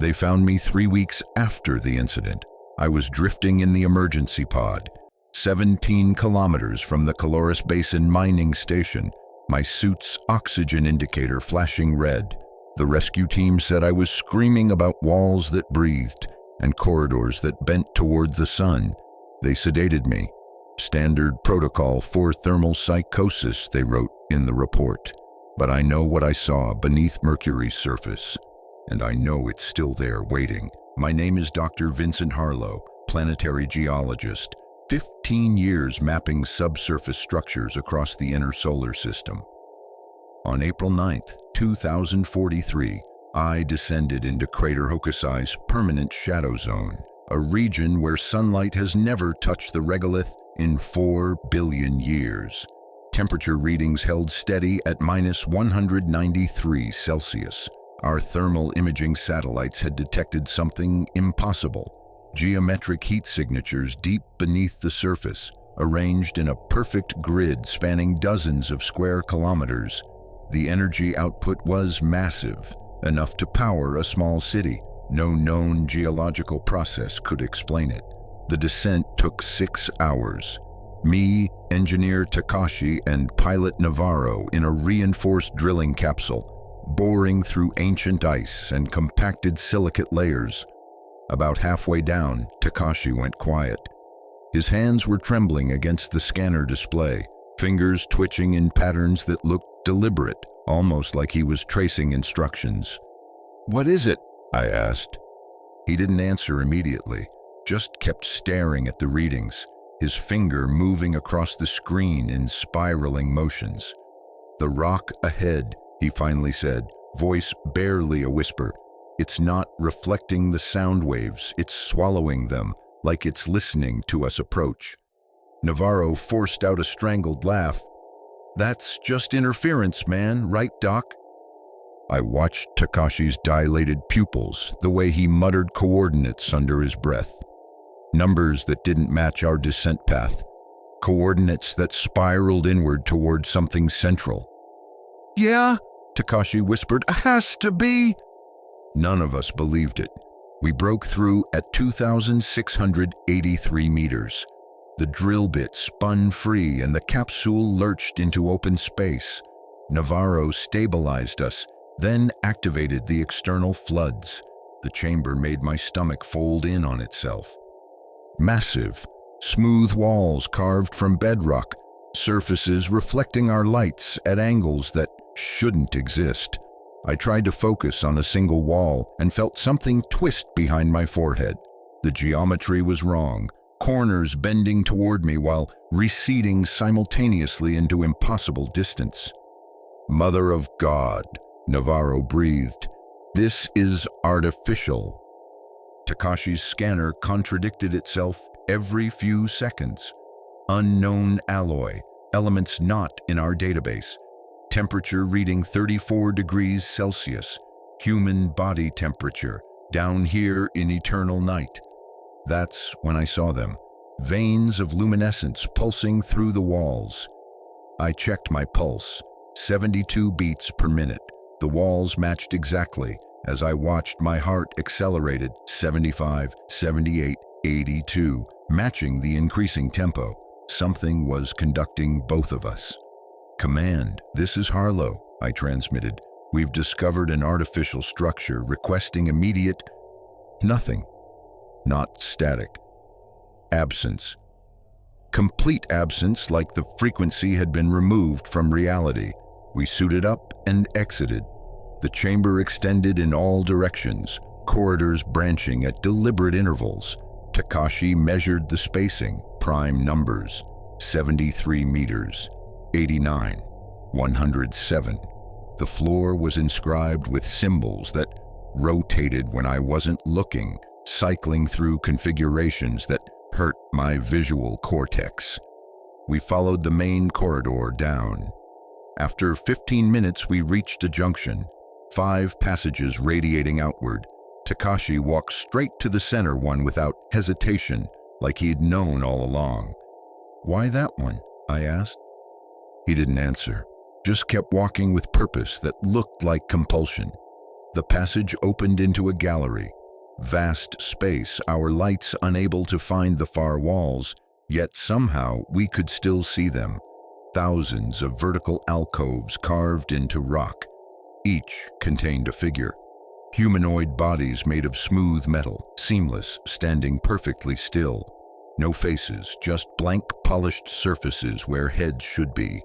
They found me 3 weeks after the incident. I was drifting in the emergency pod, 17 kilometers from the Caloris Basin mining station, my suit's oxygen indicator flashing red. The rescue team said I was screaming about walls that breathed and corridors that bent toward the sun. They sedated me. Standard protocol for thermal psychosis, they wrote in the report. But I know what I saw beneath Mercury's surface, and I know it's still there waiting. My name is Dr. Vincent Harlow, planetary geologist, 15 years mapping subsurface structures across the inner solar system. On April 9th, 2043, I descended into Crater Hokusai's permanent shadow zone, a region where sunlight has never touched the regolith in 4 billion years. Temperature readings held steady at -193 Celsius. Our thermal imaging satellites had detected something impossible: geometric heat signatures deep beneath the surface, arranged in a perfect grid spanning dozens of square kilometers. The energy output was massive, enough to power a small city. No known geological process could explain it. The descent took 6 hours. Me, engineer Takashi, and pilot Navarro in a reinforced drilling capsule, boring through ancient ice and compacted silicate layers. About halfway down, Takashi went quiet. His hands were trembling against the scanner display, fingers twitching in patterns that looked deliberate, almost like he was tracing instructions. "What is it?" I asked. He didn't answer immediately, just kept staring at the readings, his finger moving across the screen in spiraling motions. "The rock ahead," he finally said, voice barely a whisper. "It's not reflecting the sound waves, it's swallowing them, like it's listening to us approach." Navarro forced out a strangled laugh. "That's just interference, man, right, Doc?" I watched Takashi's dilated pupils, the way he muttered coordinates under his breath. Numbers that didn't match our descent path. Coordinates that spiraled inward toward something central. "Yeah," Takashi whispered, "has to be." None of us believed it. We broke through at 2,683 meters. The drill bit spun free and the capsule lurched into open space. Navarro stabilized us, then activated the external floods. The chamber made my stomach fold in on itself. Massive, smooth walls carved from bedrock, surfaces reflecting our lights at angles that shouldn't exist. I tried to focus on a single wall and felt something twist behind my forehead. The geometry was wrong, corners bending toward me while receding simultaneously into impossible distance. "Mother of God," Navarro breathed. "This is artificial." Takashi's scanner contradicted itself every few seconds. Unknown alloy, elements not in our database. Temperature reading 34 degrees Celsius. Human body temperature, down here in eternal night. That's when I saw them. Veins of luminescence pulsing through the walls. I checked my pulse, 72 beats per minute. The walls matched exactly. As I watched, my heart accelerated, 75, 78, 82, matching the increasing tempo. Something was conducting both of us. "Command, this is Harlow," I transmitted. "We've discovered an artificial structure requesting immediate..." Nothing. Not static. Absence. Complete absence, like the frequency had been removed from reality. We suited up and exited. The chamber extended in all directions, corridors branching at deliberate intervals. Takashi measured the spacing, prime numbers, 73 meters, 89, 107. The floor was inscribed with symbols that rotated when I wasn't looking, cycling through configurations that hurt my visual cortex. We followed the main corridor down. After 15 minutes, we reached a junction. 5 passages radiating outward. Takashi walked straight to the center one without hesitation, like he'd known all along. "Why that one?" I asked. He didn't answer, just kept walking with purpose that looked like compulsion. The passage opened into a gallery. Vast space, our lights unable to find the far walls, yet somehow we could still see them. Thousands of vertical alcoves carved into rock. Each contained a figure. Humanoid bodies made of smooth metal, seamless, standing perfectly still. No faces, just blank polished surfaces where heads should be.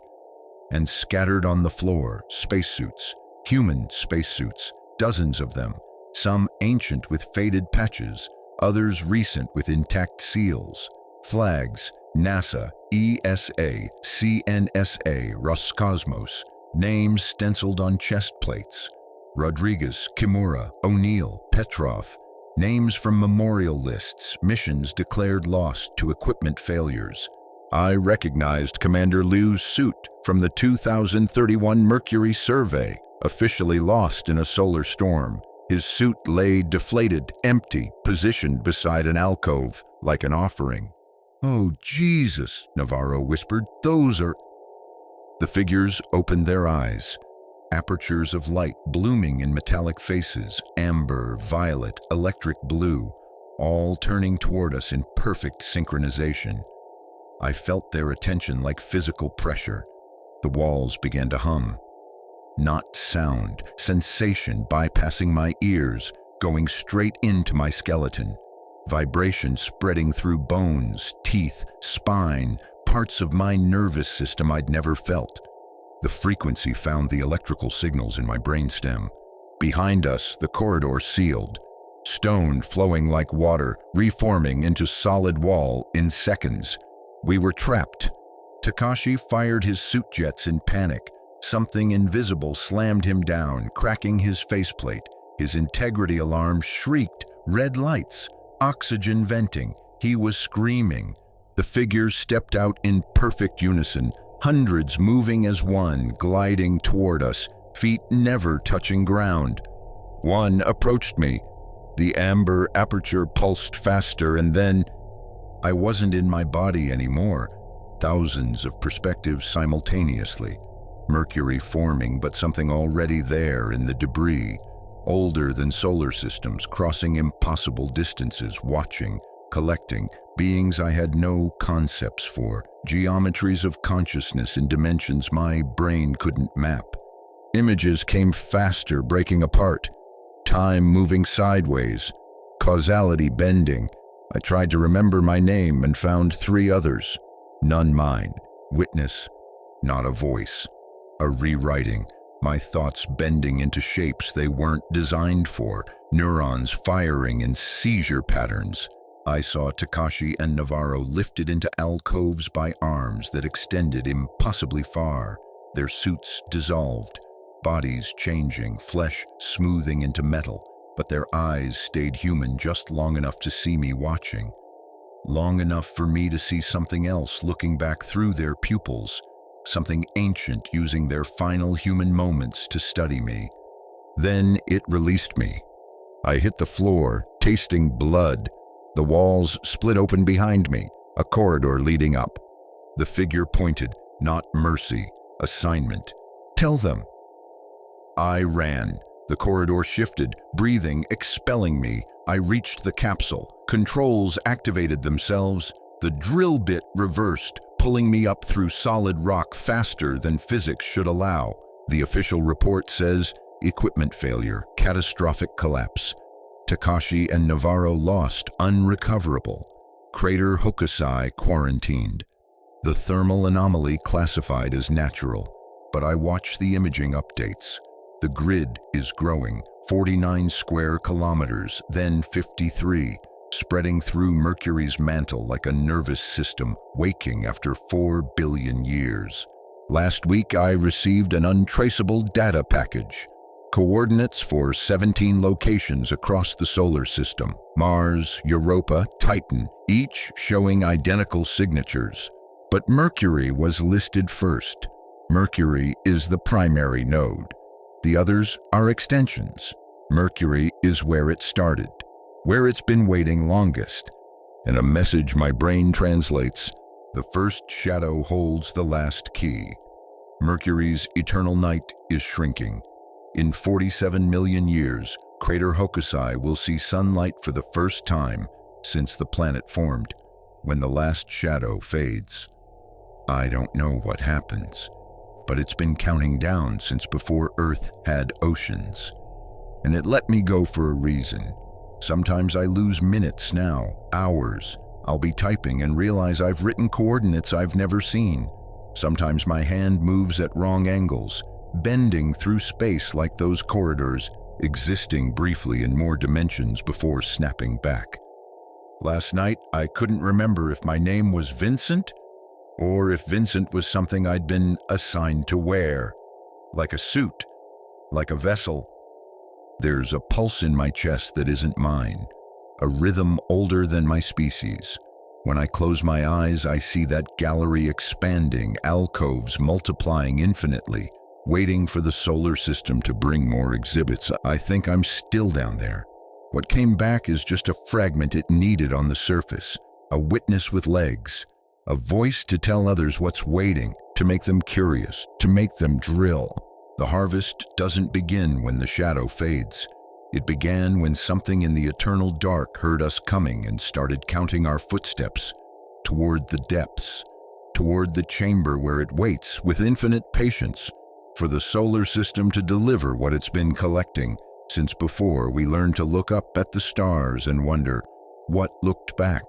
And scattered on the floor, spacesuits, human spacesuits, dozens of them, some ancient with faded patches, others recent with intact seals. Flags, NASA, ESA, CNSA, Roscosmos, names stenciled on chest plates. Rodriguez, Kimura, O'Neill, Petrov, names from memorial lists, missions declared lost to equipment failures. I recognized Commander Liu's suit from the 2031 Mercury survey, officially lost in a solar storm. His suit lay deflated, empty, positioned beside an alcove, like an offering. "Oh, Jesus," Navarro whispered, "those are—" The figures opened their eyes. Apertures of light blooming in metallic faces, amber, violet, electric blue, all turning toward us in perfect synchronization. I felt their attention like physical pressure. The walls began to hum. Not sound, sensation bypassing my ears, going straight into my skeleton. Vibration spreading through bones, teeth, spine, parts of my nervous system I'd never felt. The frequency found the electrical signals in my brainstem. Behind us, the corridor sealed. Stone flowing like water, reforming into solid wall in seconds. We were trapped. Takashi fired his suit jets in panic. Something invisible slammed him down, cracking his faceplate. His integrity alarm shrieked. Red lights. Oxygen venting. He was screaming. The figures stepped out in perfect unison. Hundreds moving as one, gliding toward us, feet never touching ground. One approached me. The amber aperture pulsed faster, and then I wasn't in my body anymore. Thousands of perspectives simultaneously. Mercury forming, but something already there in the debris. Older than solar systems, crossing impossible distances, watching, collecting, beings I had no concepts for, geometries of consciousness in dimensions my brain couldn't map. Images came faster, breaking apart. Time moving sideways. Causality bending. I tried to remember my name and found 3 others. None mine. Witness. Not a voice. A rewriting. My thoughts bending into shapes they weren't designed for. Neurons firing in seizure patterns. I saw Takashi and Navarro lifted into alcoves by arms that extended impossibly far. Their suits dissolved. Bodies changing, flesh smoothing into metal. But their eyes stayed human just long enough to see me watching. Long enough for me to see something else looking back through their pupils. Something ancient using their final human moments to study me. Then it released me. I hit the floor, tasting blood. The walls split open behind me, a corridor leading up. The figure pointed, not mercy, assignment. Tell them. I ran. The corridor shifted, breathing, expelling me. I reached the capsule. Controls activated themselves. The drill bit reversed, pulling me up through solid rock faster than physics should allow. The official report says, equipment failure, catastrophic collapse. Takashi and Navarro lost, unrecoverable. Crater Hokusai quarantined. The thermal anomaly classified as natural. But I watch the imaging updates. The grid is growing, 49 square kilometers, then 53, spreading through Mercury's mantle like a nervous system, waking after 4 billion years. Last week I received an untraceable data package. Coordinates for 17 locations across the solar system. Mars, Europa, Titan, each showing identical signatures. But Mercury was listed first. Mercury is the primary node. The others are extensions. Mercury is where it started, where it's been waiting longest. In a message my brain translates, the first shadow holds the last key. Mercury's eternal night is shrinking. In 47 million years, crater Hokusai will see sunlight for the first time since the planet formed, when the last shadow fades. I don't know what happens, but it's been counting down since before Earth had oceans. And it let me go for a reason. Sometimes I lose minutes now, hours. I'll be typing and realize I've written coordinates I've never seen. Sometimes my hand moves at wrong angles, bending through space like those corridors, existing briefly in more dimensions before snapping back. Last night, I couldn't remember if my name was Vincent or if Vincent was something I'd been assigned to wear, like a suit, like a vessel. There's a pulse in my chest that isn't mine, a rhythm older than my species. When I close my eyes, I see that gallery expanding, alcoves multiplying infinitely, waiting for the solar system to bring more exhibits. I think I'm still down there. What came back is just a fragment it needed on the surface, a witness with legs, a voice to tell others what's waiting, to make them curious, to make them drill. The harvest doesn't begin when the shadow fades. It began when something in the eternal dark heard us coming and started counting our footsteps toward the depths, toward the chamber where it waits with infinite patience for the solar system to deliver what it's been collecting since before we learned to look up at the stars and wonder what looked back.